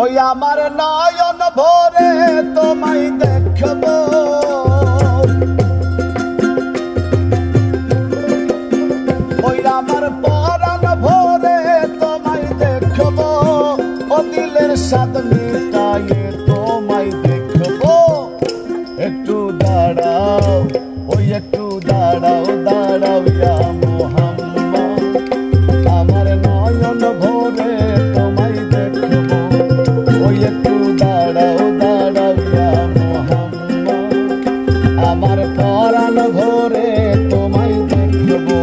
ওই আমার নয়ন ভরে তোমায় দেখবো, ওই আমার পরাণ ভরে তোমায় দেখবো, ও দিলের স্বাদ মিটায়ে তোমায় দেখবো। একটু দাঁড়াও, ওই একটু দাঁড়াও, দাঁড়াও ইয়া মুহাম্মদ, আমার নয়ন ভরে তোমায় দেখবো, ওই একটু দাঁড়াও, দাঁড়াও ইয়া মুহাম্মদ, আমার পরাণ ভরে তোমায় দেখবো।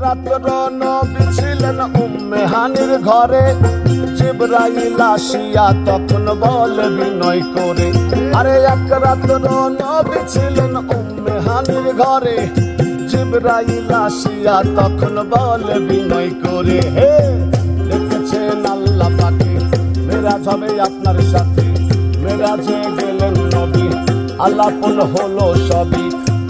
রাত্র নবী ছিলেন উম্মে হানির ঘরে, জিবরাইল আসিয়া তখন বলে বিনয় করে, আরে এক রাত্র নবী ছিলেন উম্মে হানির ঘরে, জিবরাইল আসিয়া তখন বলে বিনয় করে, হে দেখেছেন আল্লাহ পাকে মেরাজ হবে আপনার সাথে, মেরাজে গেলেন নবী আলাপন হলো সবই,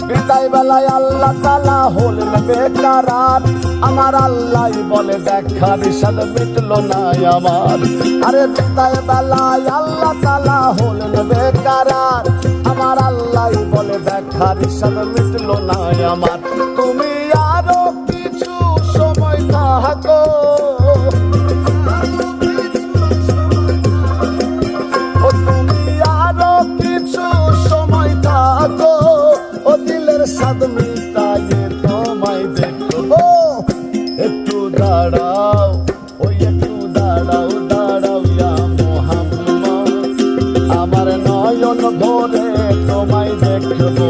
বিদায় বেলায় আল্লাহ তাআলা হলেন বেকারার, আমার আল্লাহ বলে দেখার স্বাদ মিটলো না আমার, আরে বিদায় বেলায় আল্লাহ তাআলা হলেন বেকারার, আমার আল্লাহ বলে দেখার স্বাদ মিটলো না আমার। তুমি আরো কিছু সময় থাকো, তুমি আরো কিছু সময় থাকো, ও দিলের স্বাদ মিটায়ে তোমায় দেখবো। একটু দাঁড়াও, ওই একটু দাঁড়াও, দাঁড়াও ইয়া মুহাম্মদ, আমার নয়ন ভরে তোমায় দেখবো,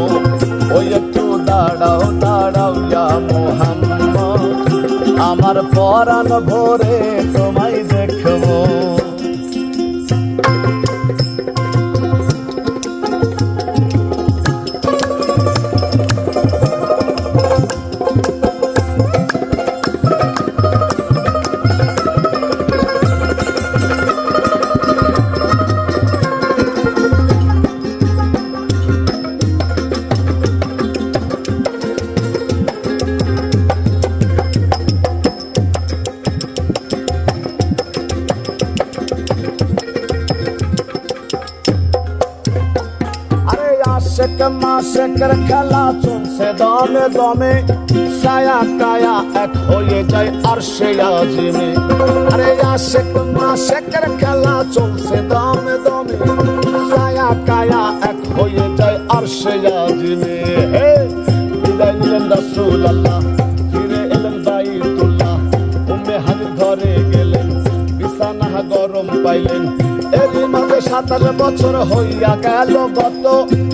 ওই একটু দাঁড়াও, দাঁড়াও ইয়া মুহাম্মদ, আমার পরাণ ভরে তোমায় দেখবো। আশেক মাশেকের খেলা চলছে দমে দমে, ছায়া কায়া এক হয়ে যায় আরশে আজিমে, আরে আশেক মাশেকের খেলা চলছে দমে দমে, ছায়া কায়া এক হয়ে যায় আরশে আজিমে। হে বিদায় নিলেন রাসূলুল্লাহ, ফিরে এলেন বাইতুল্লাহ, উম্মে হানির ঘরে গেলেন, বিছানা গরম পাইলেন, এরই মাঝে 27 বছর হইয়া গেল গত,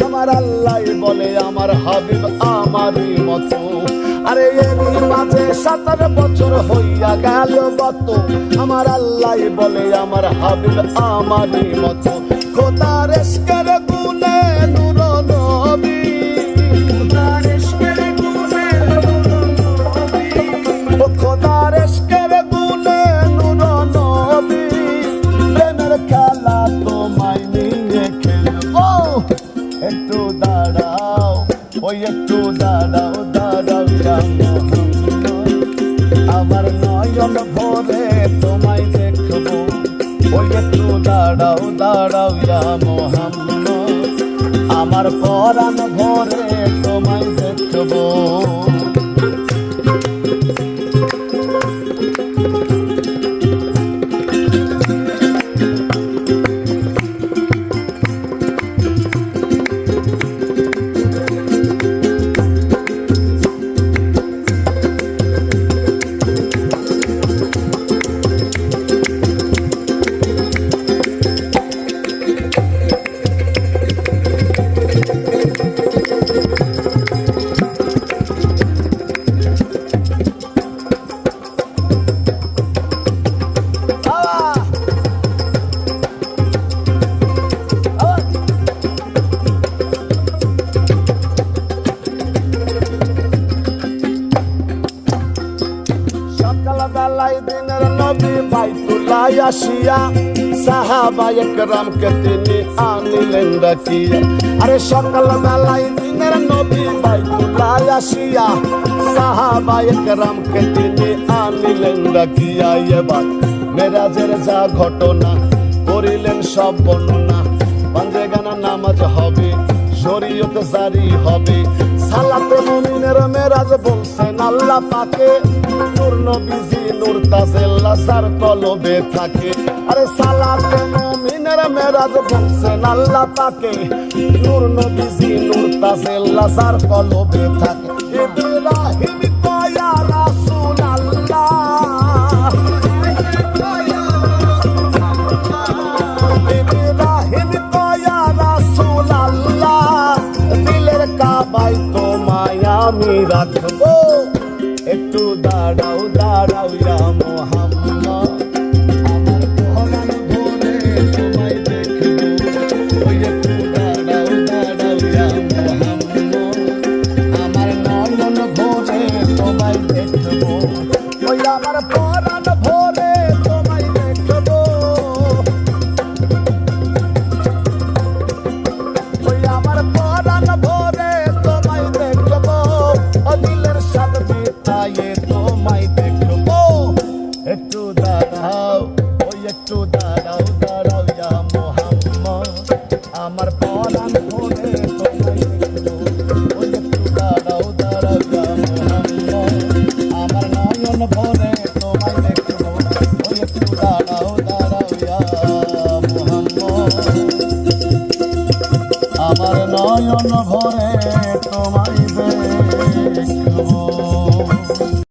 আমার আল্লাহ বলে আমার হাবিব আমারই মতো, আরে এরই মাঝে 27 বছর হইয়া গেল গত, আমার আল্লাহ বলে আমার হাবিব আমারই মতো। খোদার ইশকের গুণে নূর নবী, খোদার ইশকের গুণে নূর নবী, খোদার ইশকের গুণে নূর নবী, প্রেমের খেলা তোমায় নিয়ে খেলবো। একটু দাঁড়াও, ওই একটু দাঁড়াও, দাঁড়াও ইয়া মুহাম্মদ, আমার নয়ন ভরে তোমায় দেখবো, ওই একটু দাঁড়াও, দাঁড়াও ইয়া মুহাম্মদ, আমার পরাণ ভরে তোমায় দেখবো। বেলায় দিনের নবী বাইতুল্লাহ আসিয়া সাহাবায়ে কেরামকে তিনি আনিলেন ডাকিয়া। আরে সকাল বেলায় দিনের নবী বাইতুল্লাহ আসিয়া সাহাবায়ে কেরামকে তিনি আনিলেন ডাকিয়া। এবার মেরাজের যা ঘটনা করিলেন সব বর্ণনা। পাঞ্জেগানা নামাজ হবে, শরীয়ত জারি হবে, সালাতে মুমিনের মেরাজ বলছেন আল্লাহ পাকে। নূর নবীজি নূর তাজেল্লা যার কলবে থাকে। আরে সালাতে মুমিনের মেরাজ বলছেন আল্লাহ পাকে। নূর নবীজি নূর তাজেল্লা যার কলবে থাকে। ইব্রাহিম কয়া রাসূলুল্লাহ, ইব্রাহিম কয়া রাসূলুল্লাহ, দিলের কাবায় তোমায় আমি রাখবো। একটু দাঁড়াও দাঁড়াও ইয়া মুহাম্মদ, আমার পরাণ ভরে তোমায় দেখবো। ওই একটু দাঁড়াও দাঁড়াও ইয়া মুহাম্মদ, আমার নয়ন ভরে তোমায় দেখবো। ওই আমার পরাণ ভরে তোমায় দেখবো। ওই আমার পরাণ ভরে তোমায় দেখবো। ও দিলের সাথে জিতায়ে তোমায় দেখবো। একটু দাঁড়াও, ওই একটু দাঁড়াও দাঁড়াও ইয়া মুহাম্মদ, আমার পরাণ ভরে তোমায় দেখবো। ওই একটু দাঁড়াও দাঁড়াও ইয়া মুহাম্মদ, আমার নয়ন ভরে তোমায় দেখবো। ওই একটু দাঁড়াও দাঁড়াও ইয়া মুহাম্মদ, আমার নয়ন ভরে তোমায়